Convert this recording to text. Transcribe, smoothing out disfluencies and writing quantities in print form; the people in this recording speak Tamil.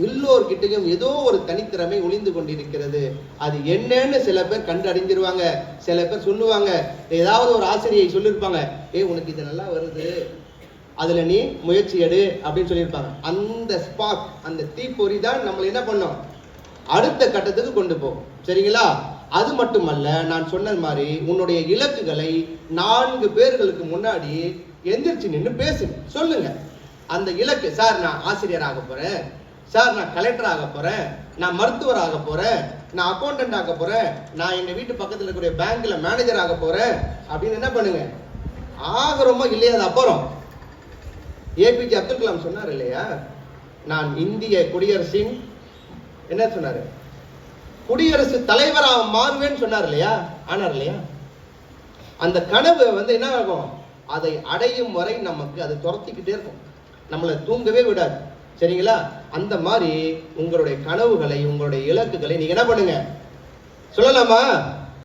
எல்லோர்கிட்டையும் ஏதோ ஒரு தனித்திறமை ஒளிந்து கொண்டிருக்கிறது. அது என்னன்னு சில பேர் கண்டு அறிஞ்சிருவாங்க, சில பேர் சொல்லுவாங்க. ஏதாவது ஒரு ஆசிரியை சொல்லியிருப்பாங்க, உனக்கு இது நல்லா வருது, அதுல நீ முயற்சி எடு அப்படின்னு சொல்லியிருப்பாங்க. அந்த ஸ்பார்க், அந்த தீப்பொறி தான் நம்மளை என்ன பண்ணோம், அடுத்த கட்டத்துக்கு கொண்டு போகும். சரிங்களா? அது மட்டுமல்ல, நான் சொன்ன மாதிரி உன்னுடைய இலக்குகளை 4 பேர்களுக்கு முன்னாடி எந்திரிச்சு நின்று பேசுங்க, சொல்லுங்க. அந்த இலக்கு, சார் நான் ஆசிரியர் ஆக போறேன், சார் நான் கலெக்டர் ஆக போறேன், நான் மருத்துவர் ஆக போறேன், நான் அக்கௌண்டன்ட் ஆக போறேன், நான் எங்க வீட்டு பக்கத்தில் இருக்கக்கூடிய பேங்க்ல மேனேஜர் ஆக போறேன் அப்படின்னு என்ன பண்ணுங்க. ஆகிறோமோ இல்லையா, அது அப்புறம். ஏபிஜே அப்துல் கலாம் சொன்னார் இல்லையா, நான் இந்திய குடியரசின் என்ன சொன்னாரு, குடியரசு தலைவராக மாறுவேன்னு சொன்னார் இல்லையா, ஆனார் இல்லையா? அந்த கனவு என்ன ஆகும், அதை அடையும் வரை நமக்கு அது துரத்திக்கிட்டே இருக்கும், நம்மளை தூங்கவே விடாது. சரிங்களா? அந்த மாதிரி உங்களுடைய கனவுகளை, உங்களுடைய இலக்குகளை நீங்க என்ன பண்ணுங்க, சொல்லலாமா?